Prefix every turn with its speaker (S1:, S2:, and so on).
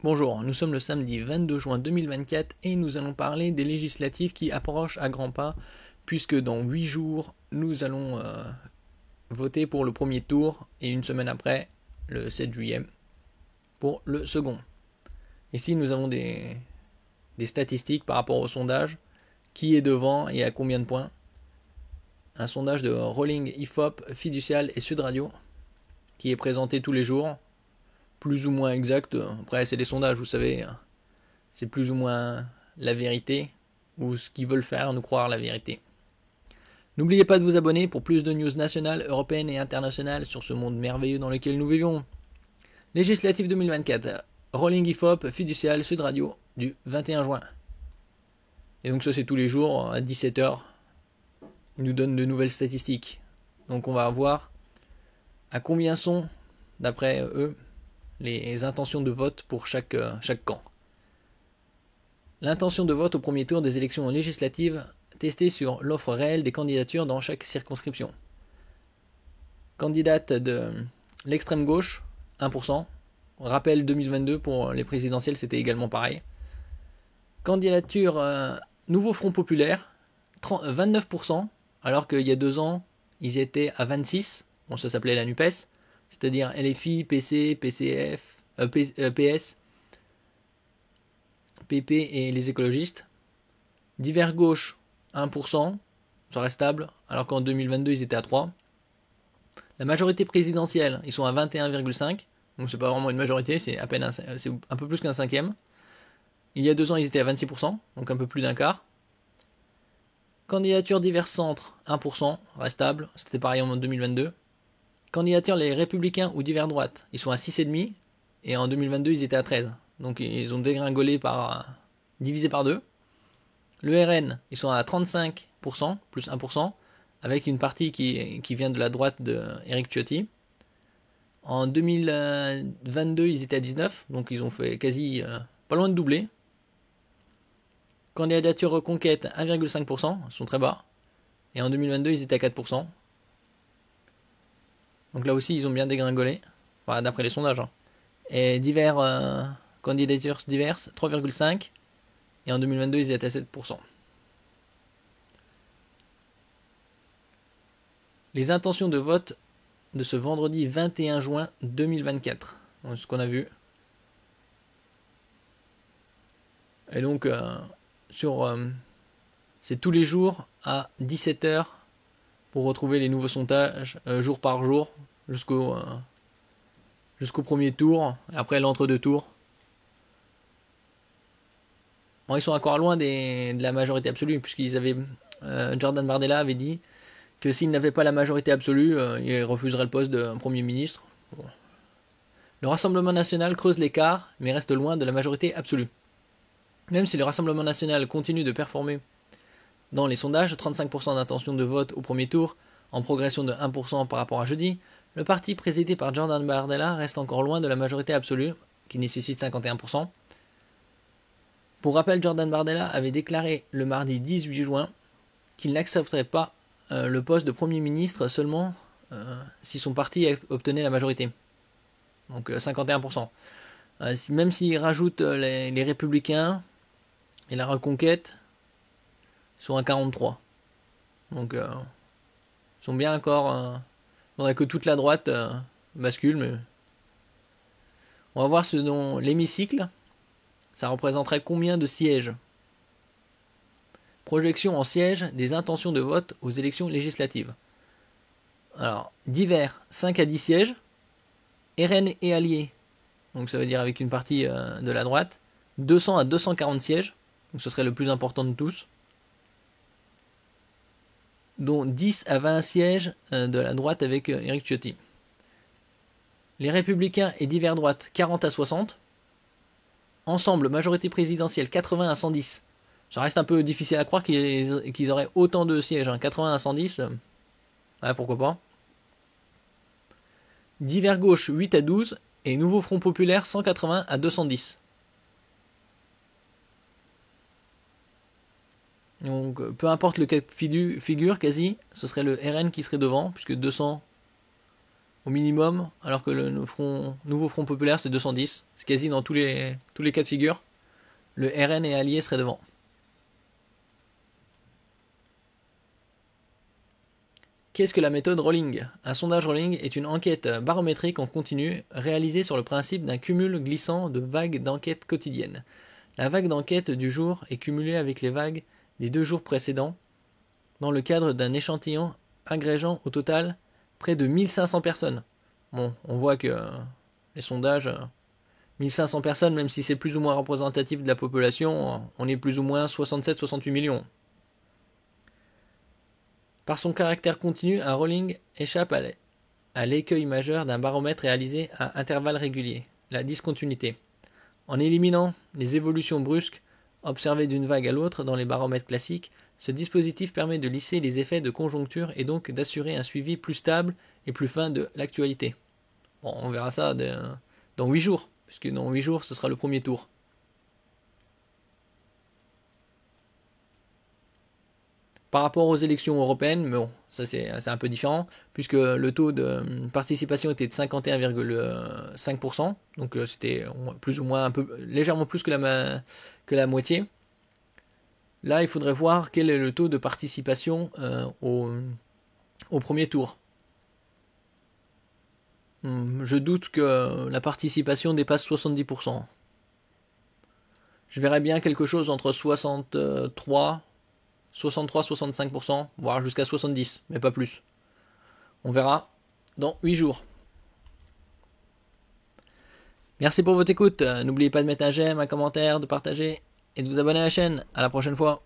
S1: Bonjour, nous sommes le samedi 22 juin 2024 et nous allons parler des législatives qui approchent à grands pas puisque dans 8 jours nous allons voter pour le premier tour et une semaine après, le 7 juillet, pour le second. Ici nous avons des statistiques par rapport au sondage, qui est devant et à combien de points. Un sondage de Rolling, IFOP, Fiducial et Sud Radio qui est présenté tous les jours, plus ou moins exact. Après c'est des sondages, vous savez, c'est plus ou moins la vérité, ou ce qu'ils veulent faire nous croire la vérité. N'oubliez pas de vous abonner pour plus de news nationales, européennes et internationales sur ce monde merveilleux dans lequel nous vivons. Législative 2024, Rolling IFOP, Fiducial, Sud Radio, du 21 juin. Et donc ça c'est tous les jours à 17h. Ils nous donnent de nouvelles statistiques. Donc on va voir à combien sont, d'après eux, les intentions de vote pour chaque camp. L'intention de vote au premier tour des élections législatives testée sur l'offre réelle des candidatures dans chaque circonscription. Candidate de l'extrême gauche, 1%. Rappel 2022 pour les présidentielles, c'était également pareil. Candidature Nouveau Front Populaire, 29%, alors qu'il y a 2 ans, ils étaient à 26%. Bon, ça s'appelait la NUPES, c'est-à-dire LFI, PC, PCF, PS, PP et les écologistes. Divers gauche, 1%, ça reste stable, alors qu'en 2022, ils étaient à 3%. La majorité présidentielle, ils sont à 21,5%, donc c'est pas vraiment une majorité, c'est à peine c'est un peu plus qu'un cinquième. Il y a 2 ans, ils étaient à 26%, donc un peu plus d'un quart. Candidature divers centres, 1%, reste stable, c'était pareil en 2022. Candidature les républicains ou divers droite, ils sont à 6,5%, et en 2022, ils étaient à 13%. Donc ils ont dégringolé divisé par 2. Le RN, ils sont à 35%, plus 1%, avec une partie qui vient de la droite de Éric Ciotti. En 2022, ils étaient à 19%, donc ils ont fait quasi pas loin de doubler. Candidature Reconquête, 1,5%, ils sont très bas. Et en 2022, ils étaient à 4%. Donc là aussi, ils ont bien dégringolé, enfin, d'après les sondages. Et candidatures diverses, 3,5%. Et en 2022, ils étaient à 7%. Les intentions de vote de ce vendredi 21 juin 2024. Donc, ce qu'on a vu. Et donc, c'est tous les jours à 17h pour retrouver les nouveaux sondages jour par jour jusqu'au premier tour, et après l'entre-deux tours. Bon, ils sont encore loin de la majorité absolue, puisqu'ils avaient Jordan Bardella avait dit que s'il n'avait pas la majorité absolue, il refuserait le poste de Premier ministre. Bon. Le Rassemblement national creuse l'écart, mais reste loin de la majorité absolue. Même si le Rassemblement national continue de performer dans les sondages, 35% d'intention de vote au premier tour, en progression de 1% par rapport à jeudi, le parti présidé par Jordan Bardella reste encore loin de la majorité absolue, qui nécessite 51%. Pour rappel, Jordan Bardella avait déclaré le mardi 18 juin qu'il n'accepterait pas le poste de Premier ministre seulement si son parti obtenait la majorité. Donc 51%. Même s'il rajoute les Républicains et la Reconquête, ils sont à 43%. Donc ils sont bien encore... il faudrait que toute la droite bascule, mais... On va voir ce dont l'hémicycle, ça représenterait combien de sièges. Projection en sièges des intentions de vote aux élections législatives. Alors, divers, 5 à 10 sièges. RN et alliés, donc ça veut dire avec une partie de la droite, 200 à 240 sièges, donc ce serait le plus important de tous, dont 10 à 20 sièges de la droite avec Éric Ciotti. Les Républicains et divers droites, 40 à 60. Ensemble, majorité présidentielle, 80 à 110. Ça reste un peu difficile à croire qu'ils auraient autant de sièges, hein. 80 à 110, ouais, pourquoi pas. Divers gauche, 8 à 12. Et Nouveau Front Populaire, 180 à 210. Donc, peu importe le cas de figure, quasi, ce serait le RN qui serait devant, puisque 200 au minimum, alors que le nouveau Front Populaire c'est 210. C'est quasi dans tous les cas de figure. Le RN et Allié seraient devant. Qu'est-ce que la méthode Rolling? Un sondage Rolling est une enquête barométrique en continu réalisée sur le principe d'un cumul glissant de vagues d'enquêtes quotidiennes. La vague d'enquête du jour est cumulée avec les vagues des 2 jours précédents dans le cadre d'un échantillon agrégeant au total près de 1500 personnes. Bon, on voit que les sondages, 1500 personnes, même si c'est plus ou moins représentatif de la population, on est plus ou moins 67-68 millions. Par son caractère continu, un rolling échappe à l'écueil majeur d'un baromètre réalisé à intervalles réguliers, la discontinuité. En éliminant les évolutions brusques observées d'une vague à l'autre dans les baromètres classiques, ce dispositif permet de lisser les effets de conjoncture et donc d'assurer un suivi plus stable et plus fin de l'actualité. Bon, on verra ça dans 8 jours, puisque dans 8 jours, ce sera le premier tour. Par rapport aux élections européennes, mais bon, ça c'est un peu différent, puisque le taux de participation était de 51,5%, donc c'était plus ou moins légèrement plus que la moitié. Là, il faudrait voir quel est le taux de participation au premier tour. Je doute que la participation dépasse 70%. Je verrais bien quelque chose entre 63-65%, voire jusqu'à 70%, mais pas plus. On verra dans 8 jours. Merci pour votre écoute. N'oubliez pas de mettre un j'aime, un commentaire, de partager et de vous abonner à la chaîne. À la prochaine fois.